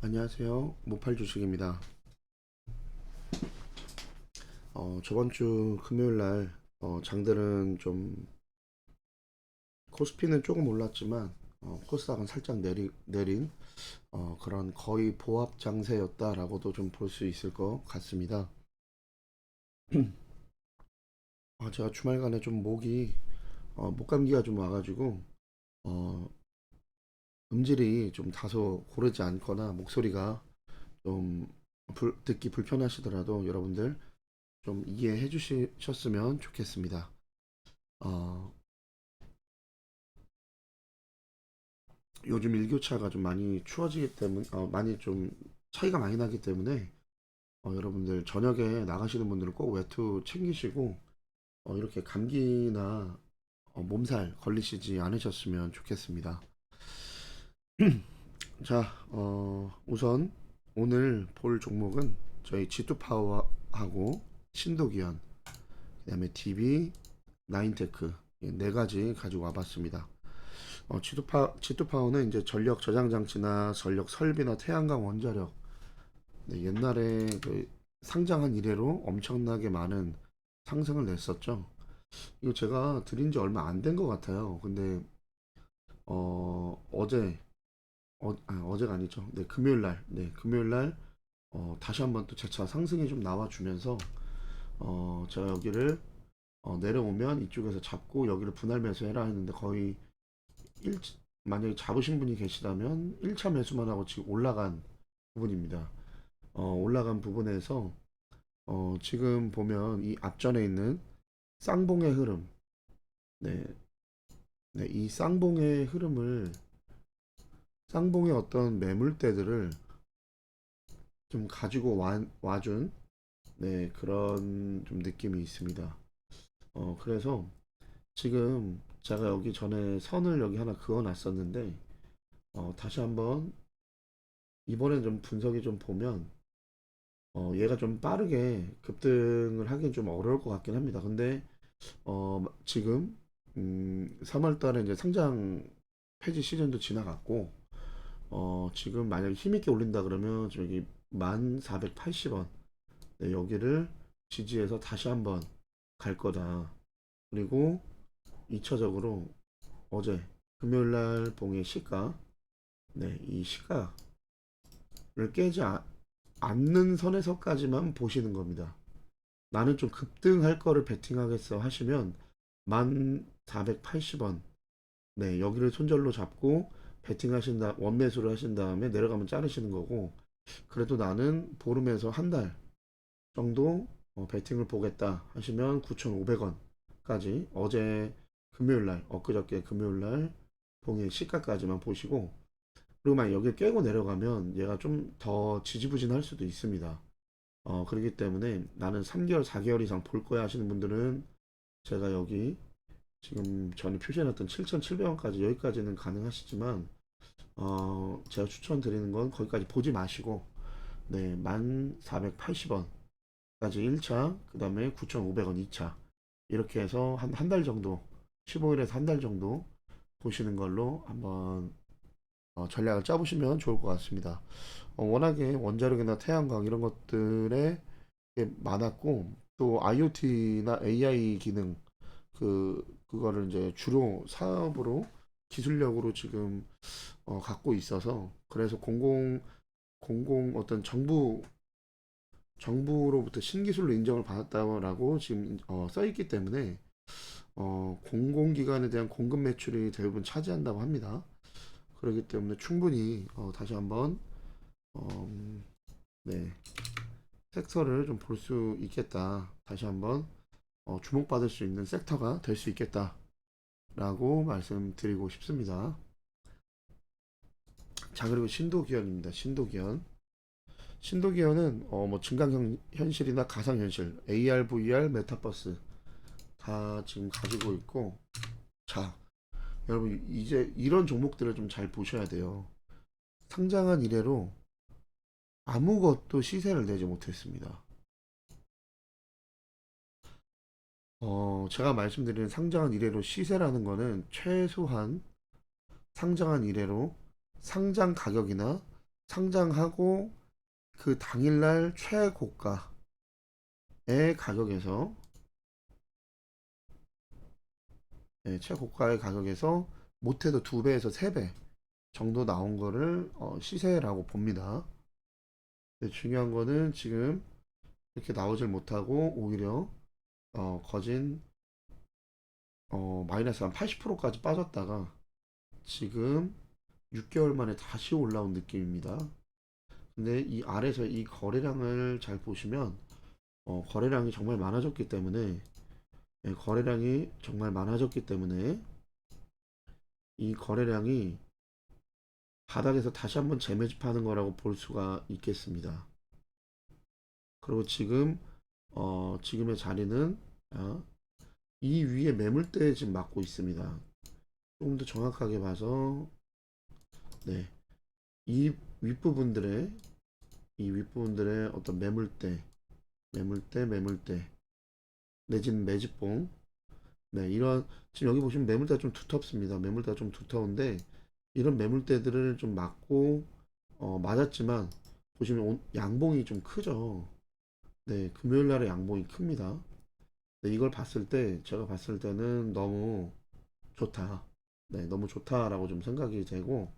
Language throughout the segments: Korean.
안녕하세요. 모팔 주식입니다. 저번 주 금요일 날 장들은 좀 코스피는 조금 올랐지만 코스닥은 살짝 내린 그런 거의 보합 장세였다라고도 좀 볼 수 있을 것 같습니다. 제가 주말간에 좀 목감기가 좀 와가지고 어, 음질이 좀 다소 고르지 않거나 목소리가 좀 듣기 불편하시더라도 여러분들 좀 이해해 주셨으면 좋겠습니다. 어, 요즘 일교차가 좀 많이 추워지기 때문에 많이 좀 차이가 많이 나기 때문에 여러분들 저녁에 나가시는 분들은 꼭 외투 챙기시고 이렇게 감기나 몸살 걸리시지 않으셨으면 좋겠습니다. 자, 우선 오늘 볼 종목은 저희 G2파워하고 신도기현, 그다음에 DB, 나인테크 네 가지 가지고 와봤습니다. G2파워는 이제 전력 저장 장치나 전력 설비나 태양광 원자력, 네, 옛날에 그 상장한 이래로 엄청나게 많은 상승을 냈었죠. 이거 제가 드린 지 얼마 안 된 것 같아요. 근데 어제 어제가 아니죠. 네, 금요일 날 다시 한번 또 재차 상승이 좀 나와주면서 제가 여기를 내려오면 이쪽에서 잡고 여기를 분할 매수해라 했는데 거의 일 만약에 잡으신 분이 계시다면 1차 매수만 하고 지금 올라간 부분입니다. 올라간 부분에서 지금 보면 이 앞전에 있는 쌍봉의 흐름, 네, 네, 이 쌍봉의 어떤 매물대들을 좀 가지고 와준 네, 그런 좀 느낌이 있습니다. 그래서 지금 제가 여기 전에 선을 여기 하나 그어놨었는데 다시 한번 이번에 좀 분석이 좀 보면 얘가 좀 빠르게 급등을 하긴 좀 어려울 것 같긴 합니다. 근데 지금 3월 달에 이제 상장 폐지 시즌도 지나갔고 지금 만약에 힘있게 올린다 그러면 저기 1480원 네, 여기를 지지해서 다시 한번 갈 거다. 그리고 2차적으로 어제 금요일 날 봉의 시가 네, 이 시가를 깨지 않는 선에서까지만 보시는 겁니다. 나는 좀 급등할 거를 베팅하겠어 하시면 1480원 네 여기를 손절로 잡고 원매수를 하신 다음에 내려가면 자르시는 거고 그래도 나는 보름에서 한 달 정도 베팅을 보겠다 하시면 9,500원까지 어제 금요일날 엊그저께 금요일날 봉의 시가까지만 보시고 그리고 만약 여기를 깨고 내려가면 얘가 좀 더 지지부진할 수도 있습니다. 그렇기 때문에 나는 3개월, 4개월 이상 볼 거야 하시는 분들은 제가 여기 지금 전에 표시해놨던 7,700원까지 여기까지는 가능하시지만 제가 추천드리는 건 거기까지 보지 마시고 네, 1480원까지 1차, 그 다음에 9,500원 2차 이렇게 해서 한 달 정도 15일에서 한 달 정도 보시는 걸로 한번 전략을 짜보시면 좋을 것 같습니다. 워낙에 원자력이나 태양광 이런 것들에 많았고 또 IoT나 AI 기능 그거를 이제 주로 사업으로 기술력으로 지금 갖고 있어서 그래서 공공 어떤 정부로부터 신기술로 인정을 받았다라고 지금 써 있기 때문에 공공기관에 대한 공급 매출이 대부분 차지한다고 합니다. 그렇기 때문에 충분히 다시 한번 네, 섹터를 좀 볼 수 있겠다. 다시 한번 주목받을 수 있는 섹터가 될 수 있겠다라고 말씀드리고 싶습니다. 자, 그리고 신도기현입니다. 신도기현은 뭐 증강 현실이나 가상 현실, AR, VR, 메타버스 다 지금 가지고 있고 자, 여러분 이제 이런 종목들을 좀 잘 보셔야 돼요. 상장한 이래로 아무것도 시세를 내지 못했습니다. 제가 말씀드리는 상장한 이래로 시세라는 거는 최소한 상장한 이래로 상장 가격이나 상장하고 그 당일날 최고가의 가격에서 최고가의 가격에서 못해도 2배에서 3배 정도 나온 거를 시세라고 봅니다. 근데 중요한 거는 지금 이렇게 나오질 못하고 오히려 거진 마이너스 한 80%까지 빠졌다가 지금 6개월 만에 다시 올라온 느낌입니다. 근데 이 아래서 이 거래량을 잘 보시면 거래량이 정말 많아졌기 때문에 거래량이 정말 많아졌기 때문에 이 거래량이 바닥에서 다시 한번 재매집하는 거라고 볼 수가 있겠습니다. 그리고 지금 지금의 자리는 이 위에 매물대에 지금 맞고 있습니다. 조금 더 정확하게 봐서 네, 이 윗부분들의 어떤 매물대 내지는 매집봉 이런 지금 여기 보시면 매물대가 좀 두텁습니다. 매물대가 좀 두터운데 이런 매물대들을 좀 맞고 맞았지만 보시면 양봉이 좀 크죠. 네, 금요일 날에 양봉이 큽니다. 네, 이걸 봤을 때 제가 봤을 때는 너무 좋다. 네, 너무 좋다라고 좀 생각이 되고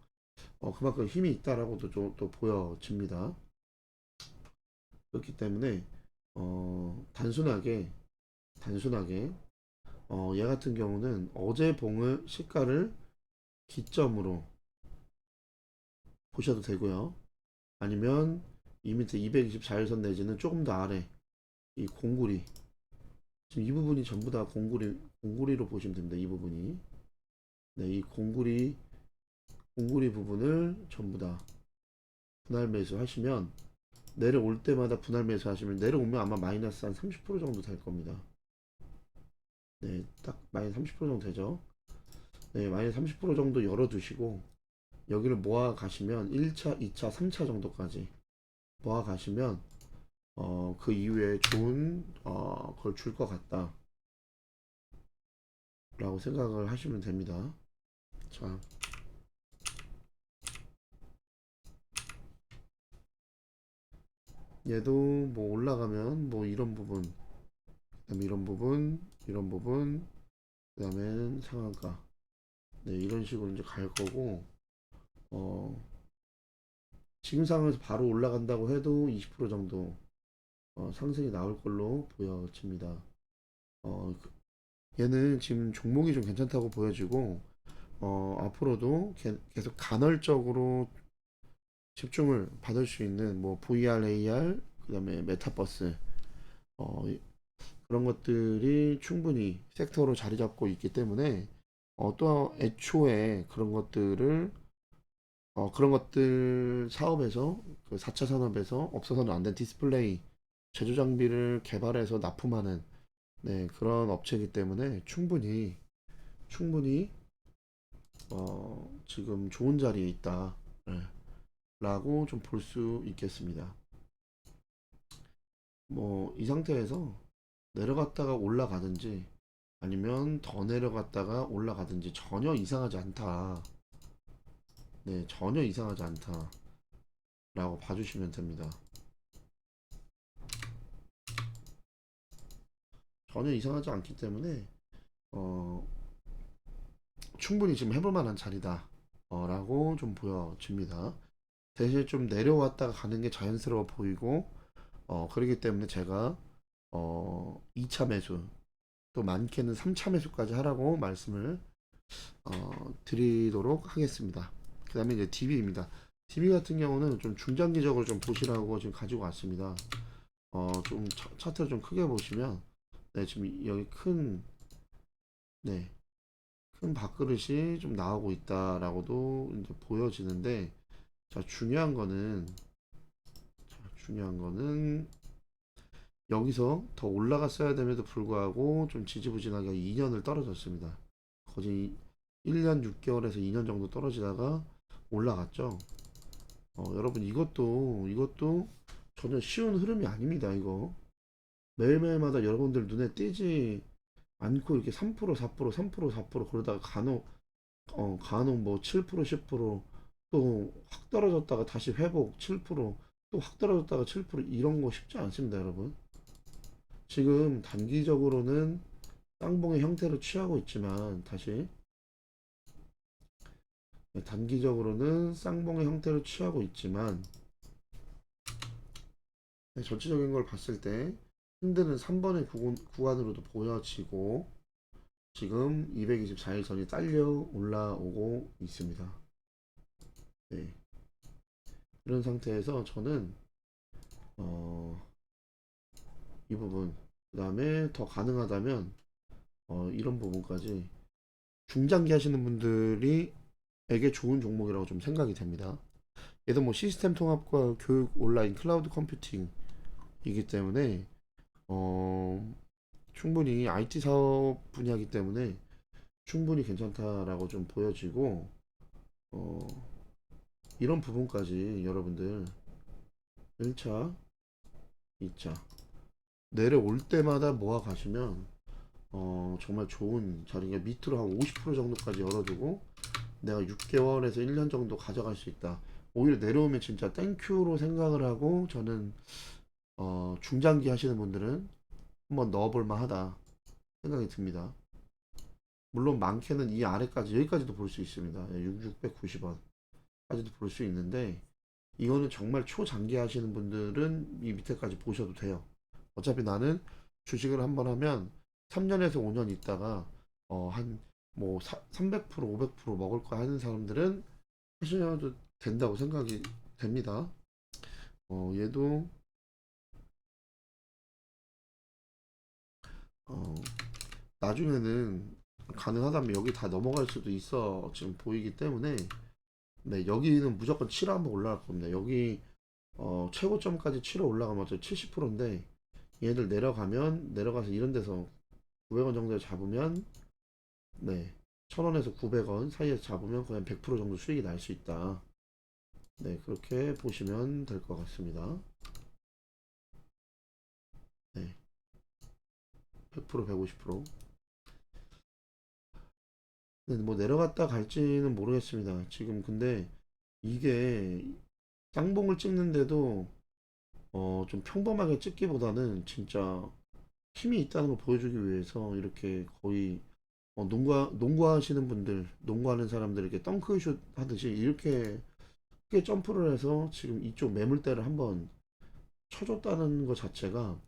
그만큼 힘이 있다라고도 좀 또 보여집니다. 그렇기 때문에 단순하게 얘 같은 경우는 어제 봉을 시가를 기점으로 보셔도 되고요. 아니면 이 밑에 224일선 내지는 조금 더 아래 이 공구리 지금 이 부분이 전부 다 공구리로 보시면 됩니다. 이 부분이 이 공구리 부분을 전부 다 분할 매수 하시면 내려올 때마다 분할 매수 하시면 내려오면 아마 마이너스 한 30% 정도 될 겁니다. 네, 딱 마이너스 30% 정도 되죠. 네, 마이너스 30% 정도 열어두시고 여기를 모아 가시면 1차, 2차, 3차 정도까지 모아 가시면 그 이후에 좋은 걸 줄 것 같다 라고 생각을 하시면 됩니다. 자, 얘도 뭐 올라가면 뭐 이런 부분 그다음에 이런 부분 그 다음엔 상한가 이런 식으로 이제 갈 거고 어, 지금 상황에서 바로 올라간다고 해도 20% 정도 상승이 나올 걸로 보여집니다. 얘는 지금 종목이 좀 괜찮다고 보여지고 앞으로도 계속 간헐적으로 집중을 받을 수 있는 뭐 VR, AR, 그다음에 메타버스 그런 것들이 충분히 섹터로 자리 잡고 있기 때문에 또 애초에 그런 것들 사업에서 그 4차 산업에서 없어서는 안 된 디스플레이 제조 장비를 개발해서 납품하는 그런 업체이기 때문에 충분히 지금 좋은 자리에 있다 라고 좀 볼 수 있겠습니다. 뭐 이 상태에서 내려갔다가 올라가든지 아니면 더 내려갔다가 올라가든지 전혀 이상하지 않다. 네, 전혀 이상하지 않다 라고 봐주시면 됩니다. 전혀 이상하지 않기 때문에 어, 충분히 지금 해볼 만한 자리다 라고 좀 보여집니다. 대신 좀 내려왔다가 가는 게 자연스러워 보이고 그렇기 때문에 제가 2차 매수 또 많게는 3차 매수까지 하라고 말씀을 드리도록 하겠습니다. 그 다음에 이제 DB입니다. DB 같은 경우는 좀 중장기적으로 좀 보시라고 지금 가지고 왔습니다. 좀 차트를 좀 크게 보시면 지금 여기 큰 밥그릇이 좀 나오고 있다라고도 이제 보여지는데 중요한 거는 여기서 더 올라갔어야 됨에도 불구하고 좀 지지부진하게 2년을 떨어졌습니다. 거의 1년 6개월에서 2년 정도 떨어지다가 올라갔죠. 여러분 이것도 전혀 쉬운 흐름이 아닙니다. 이거 매일매일마다 여러분들 눈에 띄지 않고 이렇게 3% 4% 3% 4% 그러다가 간혹 뭐 7% 10%또 또 확 떨어졌다가 다시 회복 7%, 또 확 떨어졌다가 7% 이런 거 쉽지 않습니다, 여러분. 지금 단기적으로는 쌍봉의 형태를 취하고 있지만 다시 단기적으로는 쌍봉의 형태를 취하고 있지만 전체적인 걸 봤을 때 흔드는 3번의 구간으로도 보여지고 지금 224일 선이 딸려 올라오고 있습니다. 네. 이런 상태에서 저는 이 부분 그 다음에 더 가능하다면 이런 부분까지 중장기 하시는 분들이 에게 좋은 종목이라고 좀 생각이 됩니다. 얘도 뭐 시스템 통합과 교육 온라인 클라우드 컴퓨팅이기 때문에 충분히 IT 사업 분야이기 때문에 충분히 괜찮다라고 좀 보여지고 어, 이런 부분까지 여러분들 1차, 2차 내려올 때마다 모아 가시면 정말 좋은 자리가 밑으로 한 50% 정도까지 열어두고 내가 6개월에서 1년 정도 가져갈 수 있다. 오히려 내려오면 진짜 땡큐로 생각을 하고 저는 중장기 하시는 분들은 한번 넣어볼 만하다 생각이 듭니다. 물론 많게는 이 아래까지 여기까지도 볼 수 있습니다. 690원까지도 볼 수 있는데 이거는 정말 초장기 하시는 분들은 이 밑에까지 보셔도 돼요. 어차피 나는 주식을 한번 하면 3년에서 5년 있다가 한 뭐 300% 500% 먹을 거 하는 사람들은 하셔도 된다고 생각이 됩니다. 얘도 어, 나중에는 가능하다면 여기 다 넘어갈 수도 있어 지금 보이기 때문에 네, 여기는 무조건 7호 한번 올라갈 겁니다. 여기 최고점까지 7호 올라가면 70%인데 얘들 내려가면 내려가서 이런 데서 900원 정도에 잡으면 네 1000원에서 900원 사이에서 잡으면 거의 100% 정도 수익이 날 수 있다. 네 그렇게 보시면 될 것 같습니다. 네 100% 150%. 네, 뭐 내려갔다 갈지는 모르겠습니다. 지금 근데 이게 쌍봉을 찍는데도 좀 평범하게 찍기보다는 진짜 힘이 있다는 걸 보여주기 위해서 이렇게 거의 농구하시는 분들, 농구하는 사람들 이렇게 덩크슛 하듯이 이렇게 크게 점프를 해서 지금 이쪽 매물대를 한번 쳐줬다는 것 자체가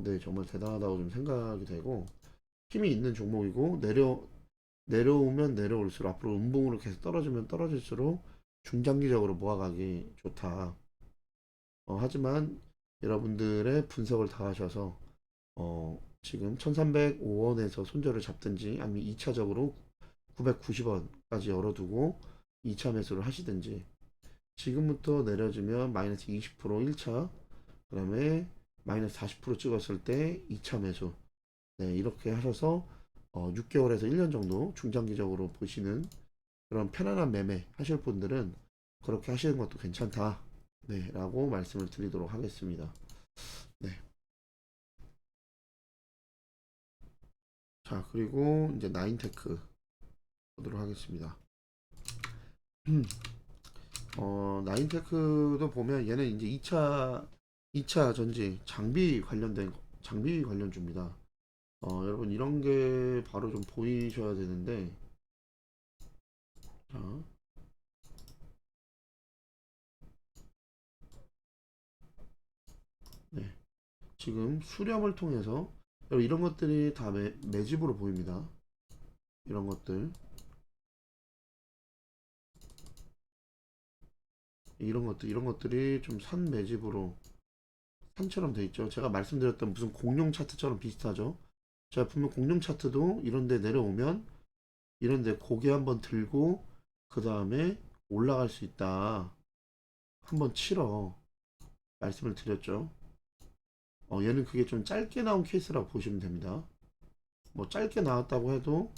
네 정말 대단하다고 좀 생각이 되고 힘이 있는 종목이고 내려오면 내려올수록 앞으로 음봉으로 계속 떨어지면 떨어질수록 중장기적으로 모아가기 좋다. 하지만 여러분들의 분석을 다 하셔서 지금 1305원에서 손절을 잡든지 아니면 2차적으로 990원까지 열어두고 2차 매수를 하시든지 지금부터 내려주면 마이너스 20% 1차 그 다음에 마이너스 40% 찍었을 때 2차 매수 네, 이렇게 하셔서 6개월에서 1년 정도 중장기적으로 보시는 그런 편안한 매매 하실 분들은 그렇게 하시는 것도 괜찮다 네, 라고 말씀을 드리도록 하겠습니다. 네. 자, 그리고 이제 나인테크 보도록 하겠습니다. 나인테크도 보면 얘는 이제 2차 전지 장비 관련주입니다. 여러분 이런 게 바로 좀 보이셔야 되는데 자, 네. 지금 수렴을 통해서 여러분 이런 것들이 다 매집으로 보입니다. 이런 것들이 좀 산 매집으로 산처럼 돼 있죠. 제가 말씀드렸던 무슨 공룡 차트처럼 비슷하죠. 제가 분명 공룡 차트도 이런데 내려오면 이런데 고개 한번 들고 그 다음에 올라갈 수 있다. 한번 치러 말씀을 드렸죠. 얘는 그게 좀 짧게 나온 케이스라고 보시면 됩니다. 뭐 짧게 나왔다고 해도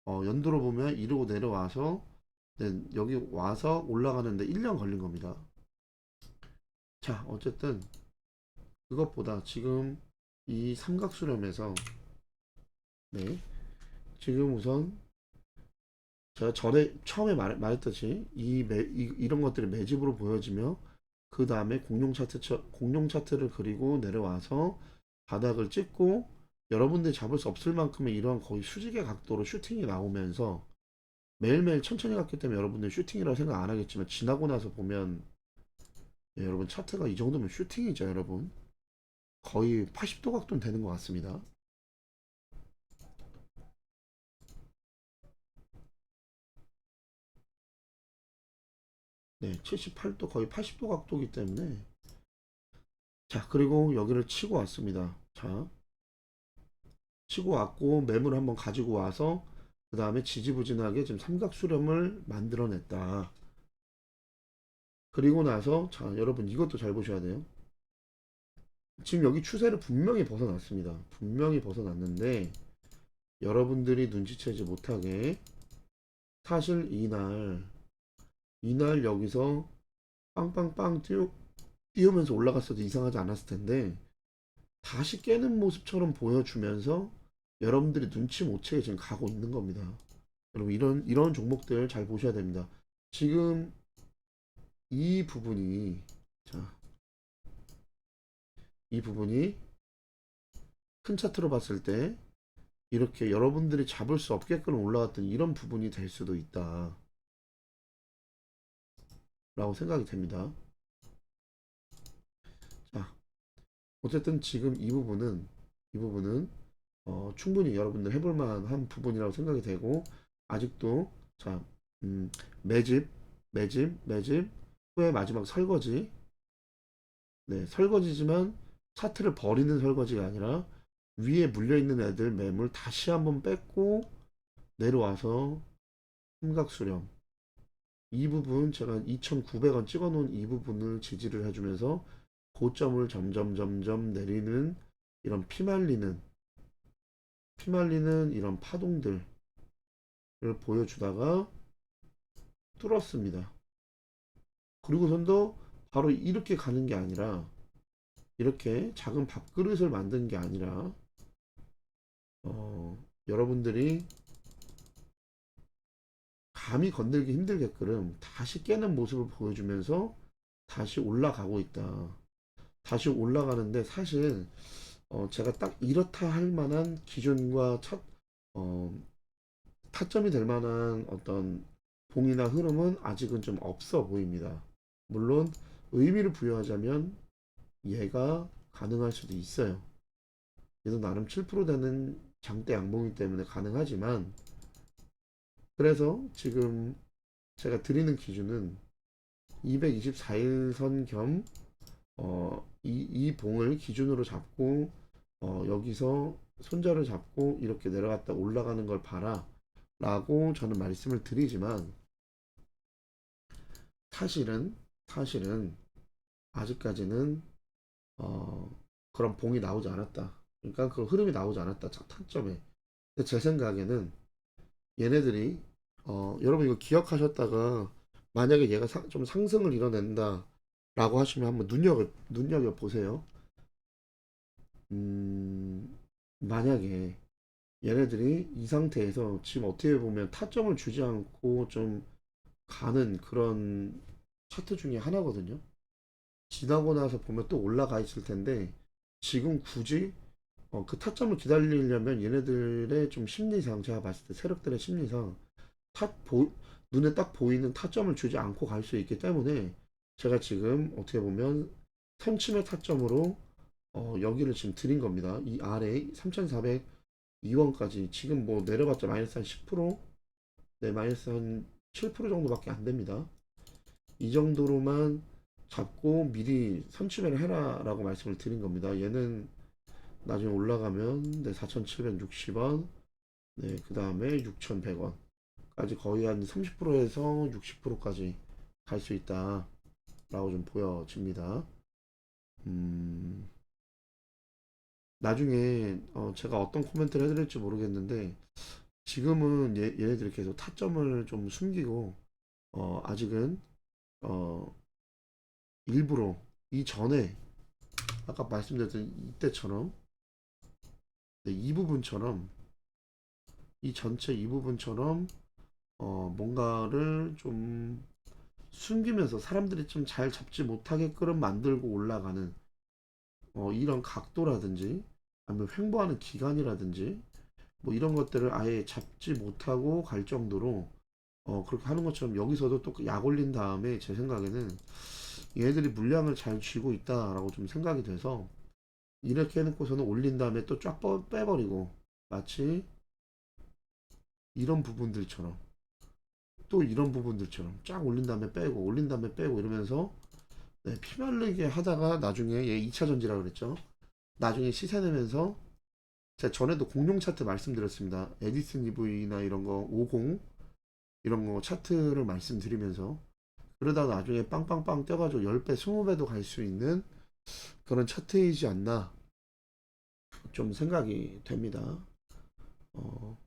연도로 보면 이러고 내려와서 네, 여기 와서 올라가는데 1년 걸린 겁니다. 자, 어쨌든 그것보다 지금 이 삼각수렴에서 네, 지금 우선 제가 전에 처음에 말했듯이 이런 것들이 매집으로 보여지며 그 다음에 공룡 차트를 그리고 내려와서 바닥을 찍고 여러분들이 잡을 수 없을 만큼의 이러한 거의 수직의 각도로 슈팅이 나오면서 매일매일 천천히 갔기 때문에 여러분들 슈팅이라고 생각 안 하겠지만 지나고 나서 보면 여러분 차트가 이 정도면 슈팅이죠 여러분. 거의 80도 각도는 되는 것 같습니다. 네, 78도 거의 80도 각도이기 때문에 자 그리고 여기를 치고 왔습니다. 자 치고 왔고 매물을 한번 가지고 와서 그 다음에 지지부진하게 지금 삼각 수렴을 만들어냈다. 그리고 나서 자 여러분 이것도 잘 보셔야 돼요. 지금 여기 추세를 분명히 벗어났습니다. 분명히 벗어났는데 여러분들이 눈치채지 못하게 사실 이날 여기서 빵빵빵 띄우면서 올라갔어도 이상하지 않았을 텐데 다시 깨는 모습처럼 보여주면서 여러분들이 눈치 못 채게 지금 가고 있는 겁니다. 여러분 이런 종목들 잘 보셔야 됩니다. 지금 이 부분이 자, 이 부분이 큰 차트로 봤을 때 이렇게 여러분들이 잡을 수 없게끔 올라갔던 이런 부분이 될 수도 있다 라고 생각이 됩니다. 자, 어쨌든 지금 이 부분은 충분히 여러분들 해볼 만한 부분이라고 생각이 되고 아직도 자 매집 매집 후에 마지막 설거지 네 설거지지만 차트를 버리는 설거지가 아니라 위에 물려있는 애들 매물 다시 한번 뺏고 내려와서 삼각수렴 이 부분 제가 2,900원 찍어놓은 이 부분을 지지를 해주면서 고점을 점점 내리는 이런 피말리는 이런 파동들을 보여주다가 뚫었습니다. 그리고선도 바로 이렇게 가는 게 아니라 이렇게 작은 밥그릇을 만든 게 아니라 여러분들이 감히 건들기 힘들게끔 다시 깨는 모습을 보여주면서 다시 올라가고 있다. 다시 올라가는데 사실 제가 딱 이렇다 할 만한 기준과 어, 타점이 될 만한 어떤 봉이나 흐름은 아직은 좀 없어 보입니다. 물론 의미를 부여하자면 얘가 가능할 수도 있어요. 얘도 나름 7% 되는 장대 양봉이기 때문에 가능하지만 그래서 지금 제가 드리는 기준은 224일선 겸 이 봉을 기준으로 잡고 여기서 손절을 잡고 이렇게 내려갔다 올라가는 걸 봐라 라고 저는 말씀을 드리지만 사실은 아직까지는 그런 봉이 나오지 않았다. 그러니까 그 흐름이 나오지 않았다. 타점에. 근데 제 생각에는 얘네들이 여러분 이거 기억하셨다가 만약에 얘가 좀 상승을 이뤄낸다 라고 하시면 한번 눈여겨 보세요. 만약에 얘네들이 이 상태에서 지금 어떻게 보면 타점을 주지 않고 좀 가는 그런 차트 중에 하나거든요. 지나고 나서 보면 또 올라가 있을 텐데 지금 굳이 그 타점을 기다리려면 얘네들의 좀 심리상 제가 봤을 때 세력들의 심리상 눈에 딱 보이는 타점을 주지 않고 갈 수 있기 때문에 제가 지금 어떻게 보면 선침의 타점으로 여기를 지금 드린 겁니다. 이 아래 3,402원까지 지금 뭐 내려봤자 마이너스 한 10%, 네 마이너스 한 7% 정도밖에 안 됩니다. 이 정도로만 잡고 미리 선침을 해라 라고 말씀을 드린 겁니다. 얘는 나중에 올라가면 네, 4,760원, 네, 그 다음에 6,100원 까지 거의 한 30%에서 60%까지 갈 수 있다 라고 좀 보여집니다. 나중에 제가 어떤 코멘트를 해드릴지 모르겠는데 지금은 얘네들이 계속 타점을 좀 숨기고 아직은 어, 일부러 이전에 아까 말씀드렸던 이때처럼 네, 이 부분처럼 이 전체 이 부분처럼 뭔가를 좀 숨기면서 사람들이 좀 잘 잡지 못하게끔 만들고 올라가는 이런 각도라든지 아니면 횡보하는 기간이라든지 뭐 이런 것들을 아예 잡지 못하고 갈 정도로 그렇게 하는 것처럼 여기서도 또 약 올린 다음에 제 생각에는 얘들이 물량을 잘 쥐고 있다라고 좀 생각이 돼서 이렇게 해놓고서는 올린 다음에 또 쫙 빼버리고 마치 이런 부분들처럼 또 이런 부분들처럼 쫙 올린 다음에 빼고 올린 다음에 빼고 이러면서 네, 피말리게 하다가 나중에 얘 2차 전지라고 그랬죠. 나중에 시세 내면서 제가 전에도 공룡 차트 말씀드렸습니다. 에디슨 EV나 이런 거 50 이런 거 차트를 말씀드리면서 그러다가 나중에 빵빵빵 뛰어가지고 10배, 20배도 갈 수 있는 그런 차트이지 않나 좀 생각이 됩니다. 어,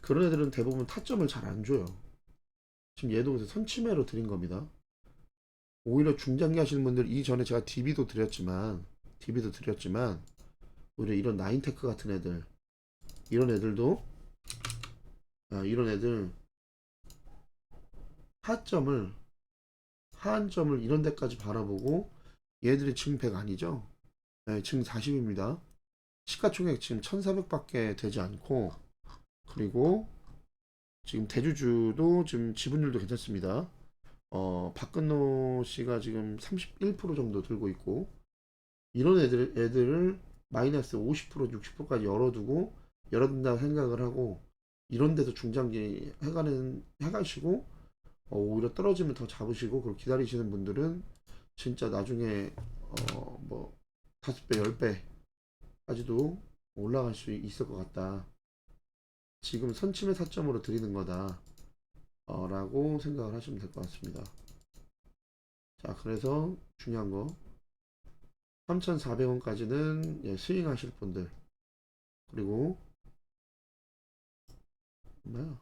그런 애들은 대부분 타점을 잘 안 줘요. 지금 얘도 그래서 선침해로 드린 겁니다. 오히려 중장기 하시는 분들 이전에 제가 DB도 드렸지만 오히려 이런 나인테크 같은 애들 이런 애들도 이런 애들 하점을 하한점을 이런 데까지 바라보고 얘들이 증 100 아니죠? 네, 증 40입니다. 시가총액 지금 1400밖에 되지 않고 그리고 지금 대주주도 지금 지분율도 괜찮습니다. 박근노 씨가 지금 31% 정도 들고 있고 이런 애들을 마이너스 50% 60%까지 열어둔다고 생각을 하고 이런 데서 중장기 해가시고 오히려 떨어지면 더 잡으시고 그걸 기다리시는 분들은 진짜 나중에 뭐 5배 10배까지도 올라갈 수 있을 것 같다. 지금 선침의 타점으로 드리는 거다 라고 생각을 하시면 될 것 같습니다. 자, 그래서 중요한 거 3,400원까지는 예, 스윙 하실 분들 그리고 뭐야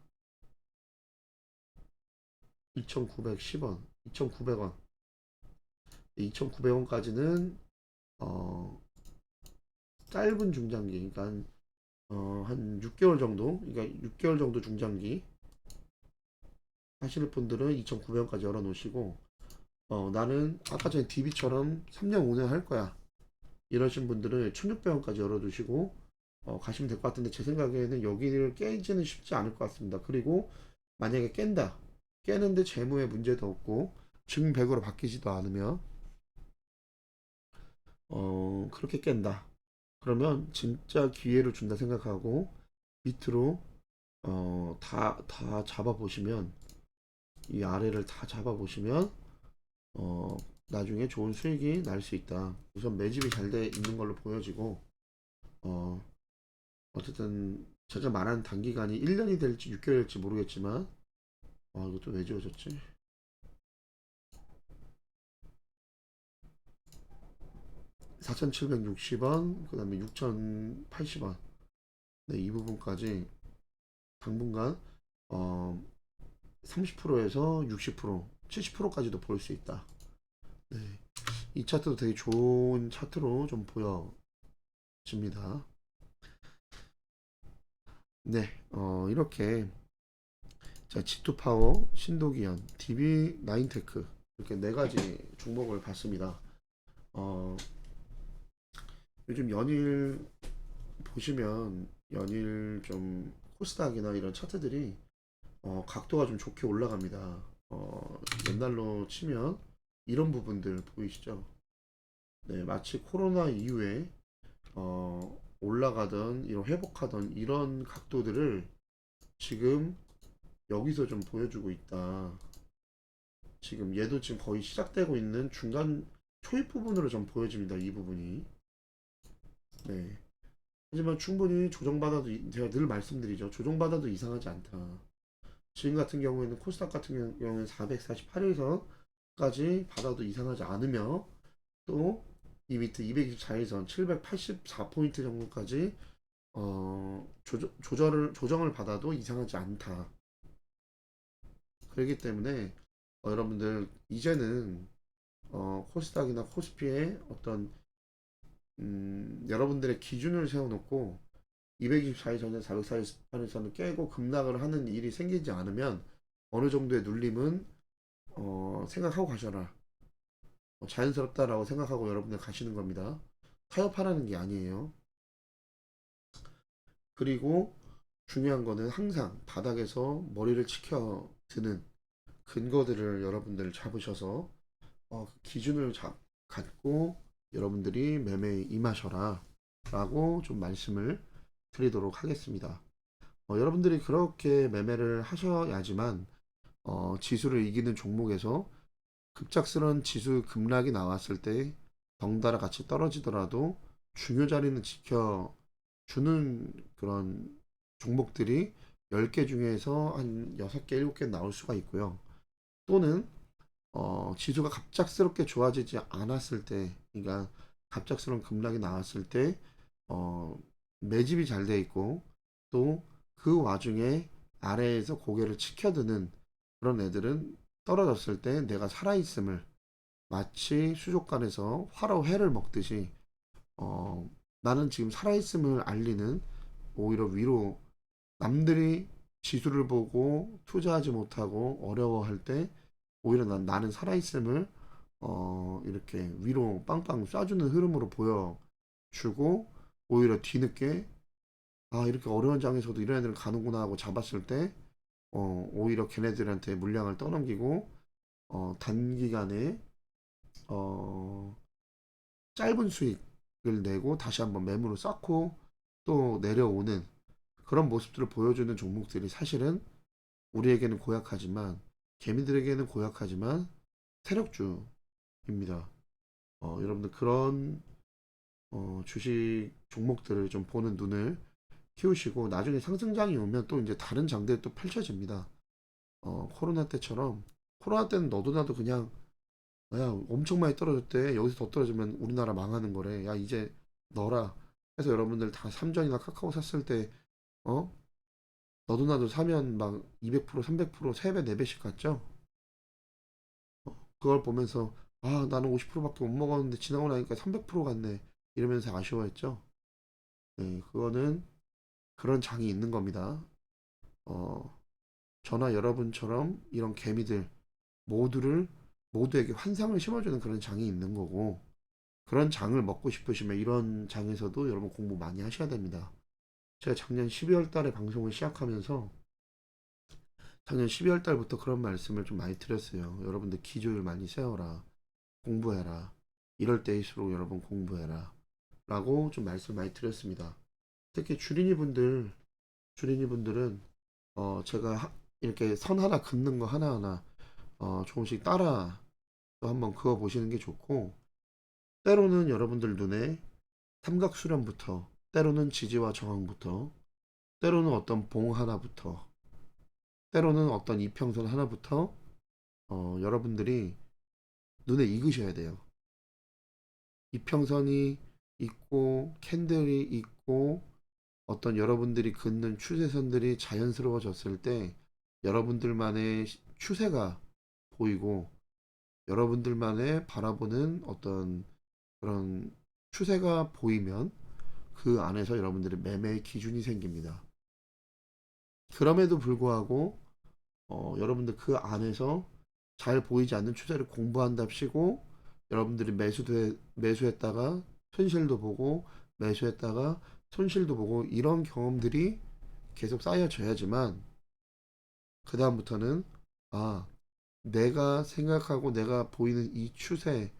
2,910원 2,900원 2,900원까지는 어, 짧은 중장기 그러니까 한 6개월 정도 그러니까 6개월 정도 중장기 하시는 분들은 2,900원까지 열어 놓으시고 나는 아까 전에 DB처럼 3년 5년 할 거야 이러신 분들은 1,600원까지 열어 두시고 가시면 될 것 같은데 제 생각에는 여기를 깨지는 쉽지 않을 것 같습니다. 그리고 만약에 깨는데 재무에 문제도 없고 증100으로 바뀌지도 않으면 그렇게 깬다. 그러면 진짜 기회를 준다 생각하고 밑으로 다 잡아보시면 이 아래를 다 잡아보시면 어, 나중에 좋은 수익이 날 수 있다. 우선 매집이 잘 돼 있는 걸로 보여지고 어, 어쨌든 제가 말한 단기간이 1년이 될지 6개월이 될지 모르겠지만 이것도 왜 지워졌지? 4,760원 그 다음에 6,080원 네, 이 부분까지 당분간 어, 30%에서 60% 70%까지도 볼 수 있다. 네, 이 차트도 되게 좋은 차트로 좀 보여집니다. 네, 이렇게 자, G2 파워, 신도기현, DB, 나인테크 이렇게 네 가지 종목을 봤습니다. 어, 요즘 연일 보시면 연일 좀 코스닥이나 이런 차트들이 각도가 좀 좋게 올라갑니다. 옛날로 치면 이런 부분들 보이시죠? 네, 마치 코로나 이후에 올라가던 이런 회복하던 이런 각도들을 지금 여기서 좀 보여주고 있다. 지금 얘도 지금 거의 시작되고 있는 중간 초입 부분으로 좀 보여집니다. 이 부분이. 네. 하지만 충분히 조정받아도 제가 늘 말씀드리죠. 조정받아도 이상하지 않다. 지금 같은 경우에는 코스닥 같은 경우에는 444일선까지 받아도 이상하지 않으며 또 이 밑에 224일선 784포인트 정도까지 조정을 받아도 이상하지 않다. 그렇기 때문에 여러분들 이제는 코스닥이나 코스피의 어떤 여러분들의 기준을 세워놓고 224일 전에 440선에서는 깨고 급락을 하는 일이 생기지 않으면 어느 정도의 눌림은 생각하고 가셔라. 자연스럽다라고 생각하고 여러분들 가시는 겁니다. 타협하라는 게 아니에요. 그리고 중요한 거는 항상 바닥에서 머리를 치켜드는 근거들을 여러분들 잡으셔서 기준을 갖고 여러분들이 매매에 임하셔라 라고 좀 말씀을 드리도록 하겠습니다. 여러분들이 그렇게 매매를 하셔야지만 지수를 이기는 종목에서 급작스러운 지수 급락이 나왔을 때 덩달아 같이 떨어지더라도 중요 자리는 지켜주는 그런 종목들이 10개 중에서 한 6개, 7개 나올 수가 있고요. 또는 지수가 갑작스럽게 좋아지지 않았을 때, 그러니까 갑작스러운 급락이 나왔을 때 매집이 잘 돼 있고 또 그 와중에 아래에서 고개를 치켜드는 그런 애들은 떨어졌을 때 내가 살아있음을 마치 수족관에서 화로회를 먹듯이 나는 지금 살아있음을 알리는 오히려 위로 남들이 지수를 보고 투자하지 못하고 어려워할 때 오히려 나는 살아있음을 이렇게 위로 빵빵 쏴주는 흐름으로 보여주고 오히려 뒤늦게 이렇게 어려운 장에서도 이런 애들은 가는구나 하고 잡았을 때 오히려 걔네들한테 물량을 떠넘기고 단기간에 어, 짧은 수익을 내고 다시 한번 매물을 쌓고 또 내려오는 그런 모습들을 보여주는 종목들이 사실은 우리에게는 고약하지만 개미들에게는 고약하지만 세력주입니다. 여러분들 그런 주식 종목들을 좀 보는 눈을 키우시고 나중에 상승장이 오면 또 이제 다른 장들이 또 펼쳐집니다. 코로나 때처럼 코로나 때는 너도 나도 그냥 야 엄청 많이 떨어졌대 여기서 더 떨어지면 우리나라 망하는 거래 야 이제 넣어라 해서 여러분들 다 삼전이나 카카오 샀을 때 어? 너도 나도 사면 막 200% 300% 3배 4배씩 갔죠. 그걸 보면서 나는 50%밖에 못 먹었는데 지나고 나니까 300% 갔네 이러면서 아쉬워했죠. 네, 그거는 그런 장이 있는 겁니다. 어, 저나 여러분처럼 이런 개미들 모두에게 환상을 심어주는 그런 장이 있는 거고 그런 장을 먹고 싶으시면 이런 장에서도 여러분 공부 많이 하셔야 됩니다. 제가 작년 12월 달에 방송을 시작하면서 작년 12월 달부터 그런 말씀을 좀 많이 드렸어요. 여러분들 기조를 많이 세워라. 공부해라. 이럴 때일수록 여러분 공부해라. 라고 좀 말씀 많이 드렸습니다. 특히 주린이 분들은 제가 이렇게 선 하나 긋는 거 하나하나 조금씩 따라 또 한번 그어 보시는 게 좋고 때로는 여러분들 눈에 삼각수렴부터 때로는 지지와 저항부터 때로는 어떤 봉 하나부터 때로는 어떤 이평선 하나부터 여러분들이 눈에 익으셔야 돼요. 이평선이 있고 캔들이 있고 어떤 여러분들이 긋는 추세선들이 자연스러워졌을 때 여러분들만의 추세가 보이고 여러분들만의 바라보는 어떤 그런 추세가 보이면 그 안에서 여러분들의 매매의 기준이 생깁니다. 그럼에도 불구하고 여러분들 그 안에서 잘 보이지 않는 추세를 공부한답시고 여러분들이 매수했다가 손실도 보고 매수했다가 손실도 보고 이런 경험들이 계속 쌓여져야지만 그 다음부터는 내가 생각하고 내가 보이는 이 추세에서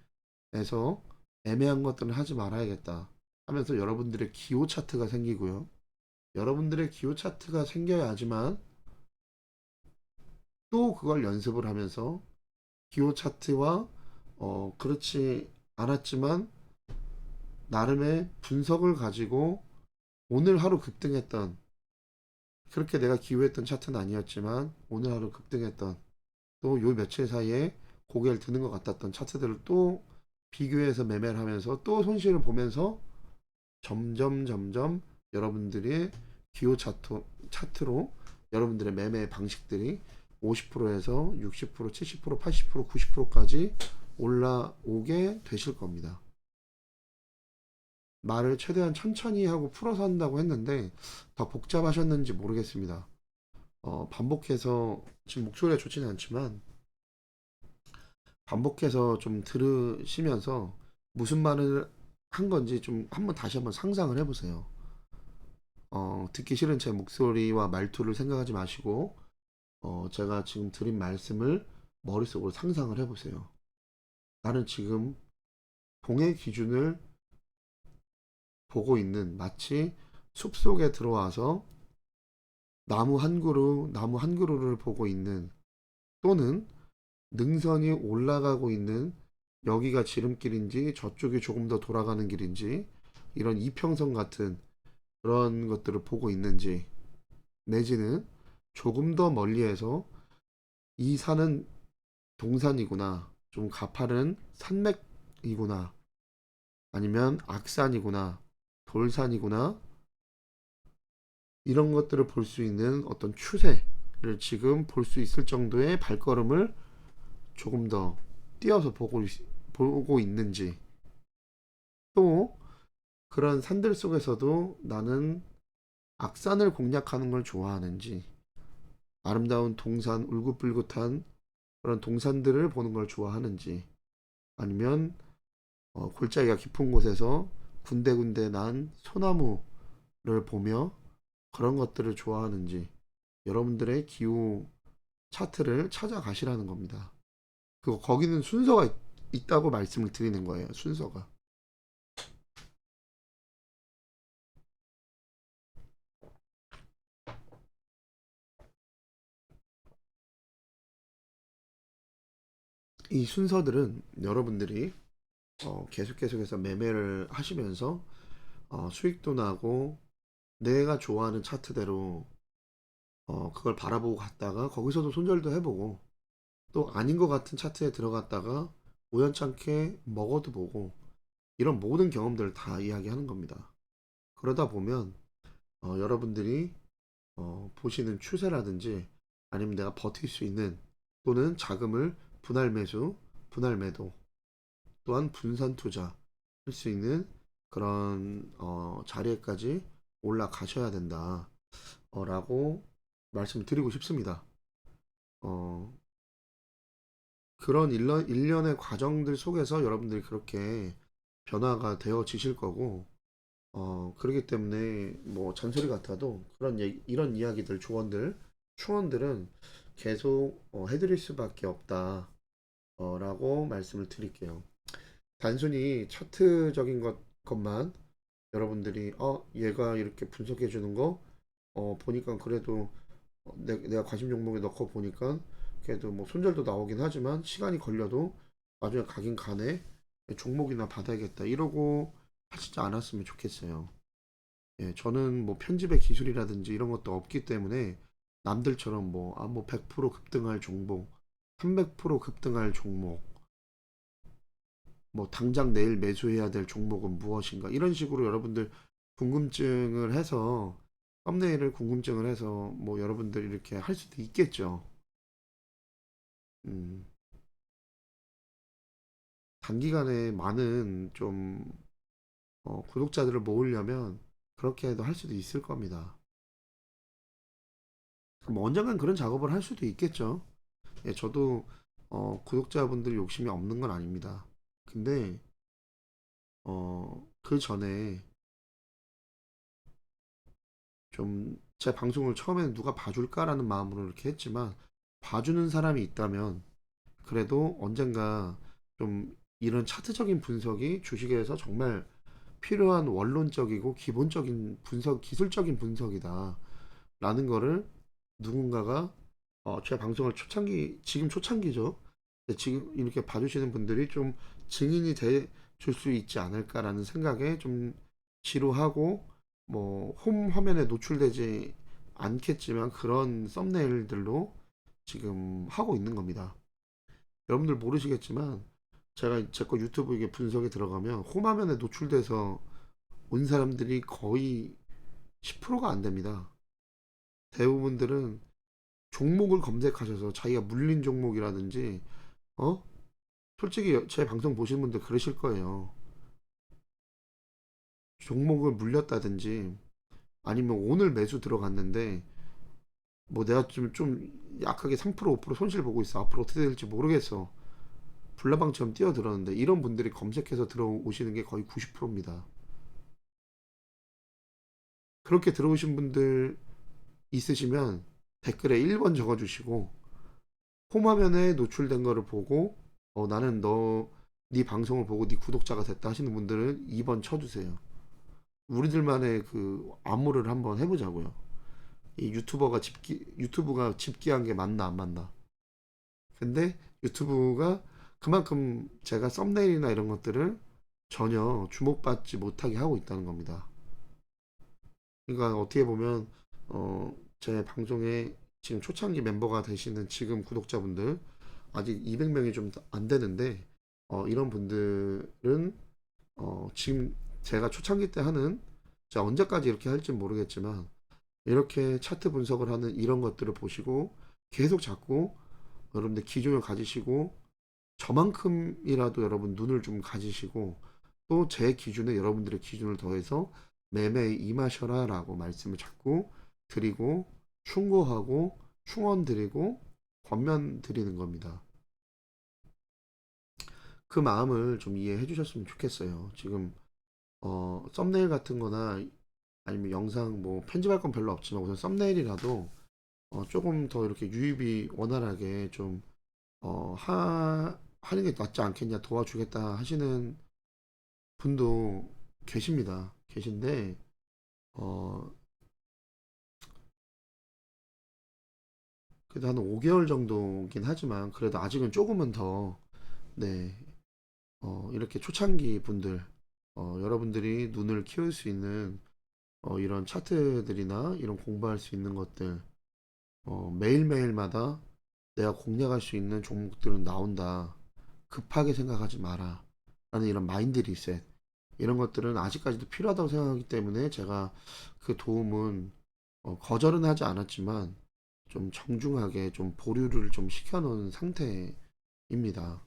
애매한 것들은 하지 말아야겠다 하면서 여러분들의 기호 차트가 생기고요. 여러분들의 기호 차트가 생겨야지만 또 그걸 연습을 하면서 기호 차트와 그렇지 않았지만 나름의 분석을 가지고 오늘 하루 급등했던 그렇게 내가 기호했던 차트는 아니었지만 오늘 하루 급등했던 또 요 며칠 사이에 고개를 드는 것 같았던 차트들을 또 비교해서 매매를 하면서 또 손실을 보면서 점점 여러분들의 기호 차트로 여러분들의 매매 방식들이 50%에서 60%, 70%, 80%, 90%까지 올라오게 되실 겁니다. 말을 최대한 천천히 하고 풀어서 한다고 했는데 더 복잡하셨는지 모르겠습니다. 반복해서 지금 목소리가 좋지는 않지만 반복해서 좀 들으시면서 무슨 말을 한 건지 좀 한번 다시 한번 상상을 해보세요. 듣기 싫은 제 목소리와 말투를 생각하지 마시고 제가 지금 드린 말씀을 머릿속으로 상상을 해보세요. 나는 지금 동의 기준을 보고 있는 마치 숲속에 들어와서 나무 한 그루를 보고 있는 또는 능선이 올라가고 있는 여기가 지름길인지 저쪽이 조금 더 돌아가는 길인지 이런 이평선 같은 그런 것들을 보고 있는지 내지는 조금 더 멀리에서 이 산은 동산이구나 좀 가파른 산맥이구나 아니면 악산이구나 돌산이구나 이런 것들을 볼 수 있는 어떤 추세를 지금 볼 수 있을 정도의 발걸음을 조금 더 뛰어서 보고 있는지 또 그런 산들 속에서도 나는 악산을 공략하는 걸 좋아하는지 아름다운 동산 울긋불긋한 그런 동산들을 보는 걸 좋아하는지 아니면 골짜기가 깊은 곳에서 군데군데 난 소나무를 보며 그런 것들을 좋아하는지 여러분들의 기후 차트를 찾아가시라는 겁니다. 거기는 순서가 있다고 말씀을 드리는 거예요. 순서가. 이 순서들은 여러분들이 계속해서 매매를 하시면서 수익도 나고 내가 좋아하는 차트대로 그걸 바라보고 갔다가 거기서도 손절도 해보고 또 아닌 것 같은 차트에 들어갔다가 우연찮게 먹어도 보고 이런 모든 경험들을 다 이야기하는 겁니다. 그러다 보면 여러분들이 보시는 추세라든지 아니면 내가 버틸 수 있는 또는 자금을 분할 매수, 분할 매도 또한 분산 투자 할 수 있는 그런 자리에까지 올라가셔야 된다 라고 말씀드리고 싶습니다. 어, 그런 일련의 과정들 속에서 여러분들이 그렇게 변화가 되어지실 거고 그렇기 때문에 뭐 잔소리 같아도 이런 이야기들 조언들 추원들은 계속 해드릴 수밖에 없다 라고 말씀을 드릴게요. 단순히 차트적인 것만 여러분들이 얘가 이렇게 분석해 주는 거 보니까 그래도 내가 관심 종목에 넣고 보니까 그래도 뭐 손절도 나오긴 하지만 시간이 걸려도 나중에 가긴 가네 종목이나 받아야겠다 이러고 하시지 않았으면 좋겠어요. 예, 저는 뭐 편집의 기술이라든지 이런 것도 없기 때문에 남들처럼 뭐 100% 급등할 종목 300% 급등할 종목 뭐 당장 내일 매수해야 될 종목은 무엇인가 이런 식으로 여러분들 궁금증을 해서 썸네일을 궁금증을 해서 뭐 여러분들 이렇게 할 수도 있겠죠. 음, 단기간에 많은 좀 구독자들을 모으려면 그렇게 해도 할 수도 있을 겁니다. 뭐 언젠간 그런 작업을 할 수도 있겠죠. 예, 저도 구독자분들 욕심이 없는 건 아닙니다. 근데 그 전에 좀 제 방송을 처음에는 누가 봐줄까라는 마음으로 이렇게 했지만 봐주는 사람이 있다면 그래도 언젠가 좀 이런 차트적인 분석이 주식에서 정말 필요한 원론적이고 기본적인 분석, 기술적인 분석이다 라는 거를 누군가가 제 방송을 지금 초창기죠. 지금 이렇게 봐주시는 분들이 좀 증인이 돼 줄 수 있지 않을까라는 생각에 좀 지루하고 뭐 홈 화면에 노출되지 않겠지만 그런 썸네일들로 지금 하고 있는 겁니다. 여러분들 모르시겠지만 제가 제 거 유튜브 이게 분석에 들어가면 홈 화면에 노출돼서 온 사람들이 거의 10%가 안 됩니다. 대부분들은 종목을 검색하셔서 자기가 물린 종목이라든지 어? 솔직히 제 방송 보시는 분들 그러실 거예요. 종목을 물렸다든지 아니면 오늘 매수 들어갔는데 뭐 내가 좀 약하게 3% 5% 손실 보고 있어. 앞으로 어떻게 될지 모르겠어. 불나방처럼 뛰어들었는데 이런 분들이 검색해서 들어오시는 게 거의 90%입니다. 그렇게 들어오신 분들 있으시면 댓글에 1번 적어주시고 홈화면에 노출된 거를 보고 나는 네 방송을 보고 네 구독자가 됐다 하시는 분들은 2번 쳐주세요. 우리들만의 그 암호를 한번 해보자고요. 이 유튜브가 집기한 게 맞나 안 맞나. 근데 유튜브가 그만큼 제가 썸네일이나 이런 것들을 전혀 주목받지 못하게 하고 있다는 겁니다. 그러니까 어떻게 보면 제 방송에 지금 초창기 멤버가 되시는 지금 구독자분들 아직 200명이 좀 안 되는데 이런 분들은 지금 제가 초창기 때 하는 제가 언제까지 이렇게 할지 모르겠지만 이렇게 차트 분석을 하는 이런 것들을 보시고 계속 자꾸 여러분들 기준을 가지시고 저만큼이라도 여러분 눈을 좀 가지시고 또 제 기준에 여러분들의 기준을 더해서 매매에 임하셔라 라고 말씀을 자꾸 드리고 충고하고 충원 드리고 권면 드리는 겁니다. 그 마음을 좀 이해해 주셨으면 좋겠어요. 지금 썸네일 같은 거나 아니면 영상 뭐 편집할 건 별로 없지만 우선 썸네일이라도 조금 더 이렇게 유입이 원활하게 좀 하는 게 낫지 않겠냐 도와주겠다 하시는 분도 계십니다. 계신데 어 그래도 한 5개월 정도긴 하지만 그래도 아직은 조금은 더 네, 이렇게 초창기 분들 여러분들이 눈을 키울 수 있는 이런 차트들이나 이런 공부할 수 있는 것들 매일매일마다 내가 공략할 수 있는 종목들은 나온다. 급하게 생각하지 마라. 라는 이런 마인드 리셋. 이런 것들은 아직까지도 필요하다고 생각하기 때문에 제가 그 도움은 거절은 하지 않았지만 좀 정중하게 좀 보류를 좀 시켜놓은 상태입니다.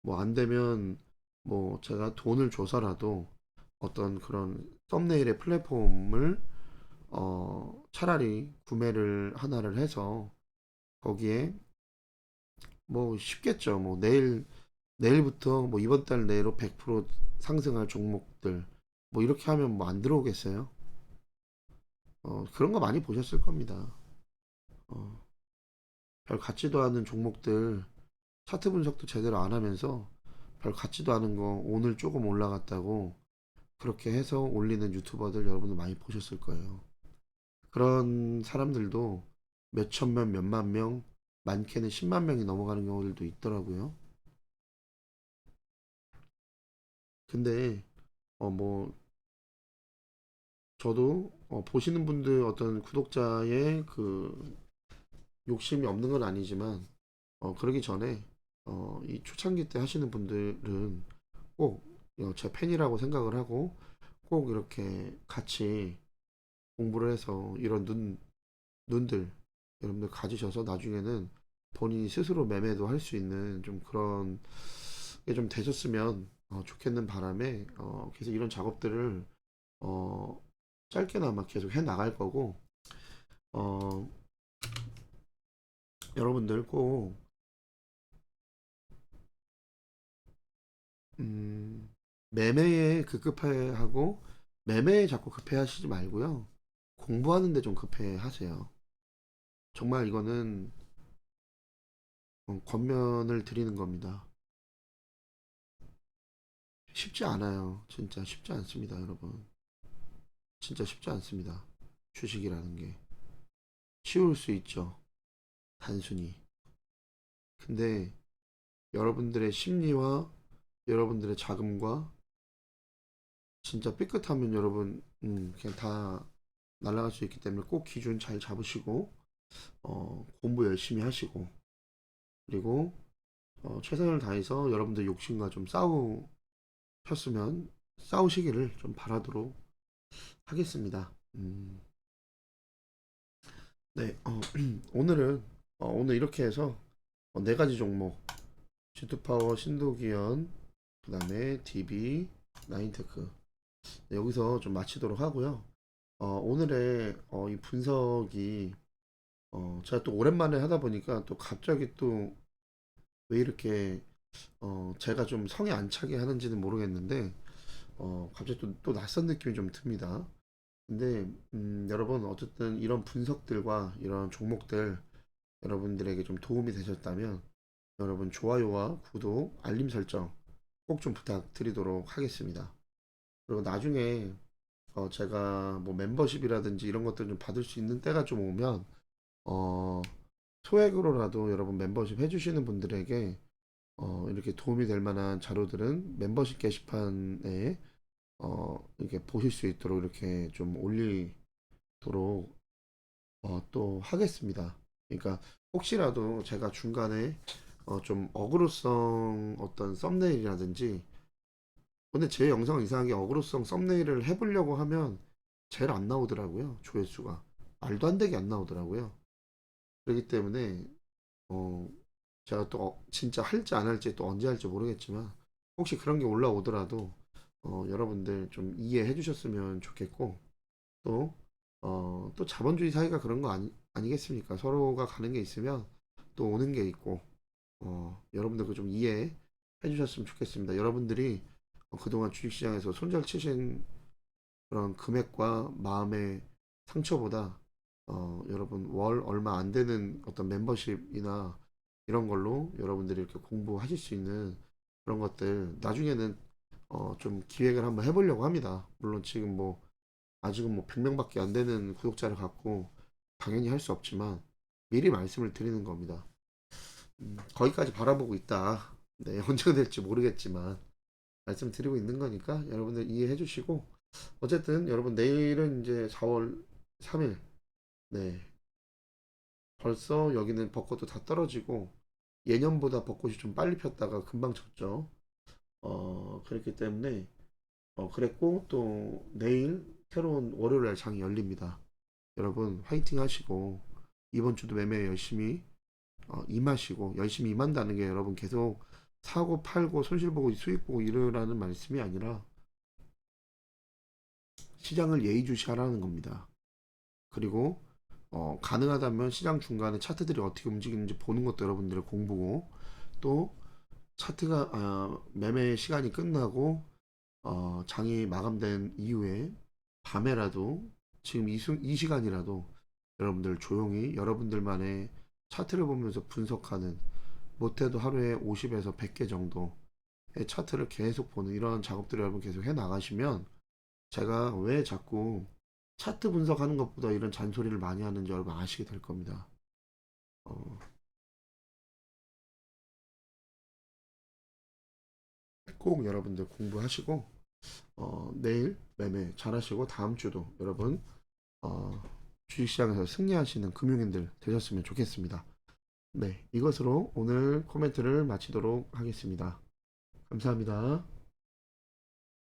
뭐 안 되면 뭐 제가 돈을 줘서라도 어떤 그런 썸네일의 플랫폼을 차라리 구매를 하나를 해서 거기에 뭐 쉽겠죠. 뭐 내일부터 뭐 이번 달 내로 100% 상승할 종목들 뭐 이렇게 하면 뭐 안 들어오겠어요? 그런 거 많이 보셨을 겁니다. 어, 별 같지도 않은 종목들 차트 분석도 제대로 안 하면서 별 같지도 않은 거 오늘 조금 올라갔다고 그렇게 해서 올리는 유튜버들 여러분들 많이 보셨을 거예요. 그런 사람들도 몇천 명, 몇만 명, 많게는 10만 명이 넘어가는 경우들도 있더라고요. 근데 뭐 저도 보시는 분들 어떤 구독자의 그 욕심이 없는 건 아니지만 그러기 전에 이 초창기 때 하시는 분들은 꼭 제 팬이라고 생각을 하고 꼭 이렇게 같이 공부를 해서 이런 눈들 여러분들 가지셔서 나중에는 본인이 스스로 매매도 할 수 있는 좀 그런 게 좀 되셨으면 좋겠는 바람에 계속 이런 작업들을 어, 짧게나마 계속 해 나갈 거고 어, 여러분들 꼭 매매에 급급해하고 매매에 자꾸 급해하시지 말고요. 공부하는데 좀 급해하세요. 정말 이거는 권면을 드리는 겁니다. 쉽지 않아요. 진짜 쉽지 않습니다, 여러분. 진짜 쉽지 않습니다. 주식이라는 게 쉬울 수 있죠. 단순히. 근데 여러분들의 심리와 여러분들의 자금과 진짜 삐끗하면 여러분 그냥 다 날아갈 수 있기 때문에 꼭 기준 잘 잡으시고 공부 열심히 하시고 그리고 최선을 다해서 여러분들 욕심과 좀 싸우시기를 좀 바라도록 하겠습니다. 네, 오늘은 오늘 이렇게 해서 네 가지 종목 G2파워, 신도기현, 그 다음에 DB, 나인테크 여기서 좀 마치도록 하고요. 오늘의 이 분석이 제가 또 오랜만에 하다 보니까 또 갑자기 또 왜 이렇게 제가 좀 성에 안 차게 하는지는 모르겠는데 갑자기 또 낯선 느낌이 좀 듭니다. 근데 여러분 어쨌든 이런 분석들과 이런 종목들 여러분들에게 좀 도움이 되셨다면 여러분 좋아요와 구독, 알림 설정 꼭 좀 부탁드리도록 하겠습니다. 그리고 나중에 제가 뭐 멤버십이라든지 이런 것들 좀 받을 수 있는 때가 좀 오면 어, 소액으로라도 여러분 멤버십 해주시는 분들에게 이렇게 도움이 될 만한 자료들은 멤버십 게시판에 이렇게 보실 수 있도록 이렇게 좀 올리도록 또 하겠습니다. 그러니까 혹시라도 제가 중간에 좀 어그로성 어떤 썸네일이라든지 근데 제 영상 이상하게 어그로성 썸네일을 해보려고 하면 제일 안 나오더라고요. 조회수가 말도 안 되게 안 나오더라고요. 그렇기 때문에 어 제가 또 진짜 할지 안 할지 또 언제 할지 모르겠지만 혹시 그런 게 올라오더라도 여러분들 좀 이해해 주셨으면 좋겠고 또 또 자본주의 사회가 그런 거 아니겠습니까? 서로가 가는 게 있으면 또 오는 게 있고 여러분들 그 좀 이해해 주셨으면 좋겠습니다. 여러분들이 그동안 주식시장에서 손절 치신 그런 금액과 마음의 상처보다 여러분 월 얼마 안 되는 어떤 멤버십이나 이런 걸로 여러분들이 이렇게 공부하실 수 있는 그런 것들 나중에는 좀 기획을 한번 해보려고 합니다. 물론 지금 뭐 아직은 뭐 100명밖에 안 되는 구독자를 갖고 당연히 할 수 없지만 미리 말씀을 드리는 겁니다. 거기까지 바라보고 있다. 네, 언제가 될지 모르겠지만 말씀드리고 있는 거니까 여러분들 이해해 주시고 어쨌든 여러분 내일은 이제 4월 3일 네 벌써 여기는 벚꽃도 다 떨어지고 예년보다 벚꽃이 좀 빨리 폈다가 금방 졌죠. 그렇기 때문에 그랬고 또 내일 새로운 월요일 날 장이 열립니다. 여러분 화이팅 하시고 이번 주도 매매 열심히 임하시고 열심히 임한다는 게 여러분 계속 사고 팔고 손실 보고 수익 보고 이러라는 말씀이 아니라 시장을 예의주시하라는 겁니다. 그리고 가능하다면 시장 중간에 차트들이 어떻게 움직이는지 보는 것도 여러분들의 공부고 또 차트가 매매 시간이 끝나고 장이 마감된 이후에 밤에라도 지금 이 시간이라도 여러분들 조용히 여러분들만의 차트를 보면서 분석하는 못해도 하루에 50에서 100개 정도의 차트를 계속 보는 이런 작업들을 여러분 계속 해 나가시면 제가 왜 자꾸 차트 분석하는 것보다 이런 잔소리를 많이 하는지 여러분 아시게 될 겁니다. 어, 꼭 여러분들 공부하시고 내일 매매 잘하시고 다음 주도 여러분 어, 주식시장에서 승리하시는 금융인들 되셨으면 좋겠습니다. 네, 이것으로 오늘 코멘트를 마치도록 하겠습니다. 감사합니다.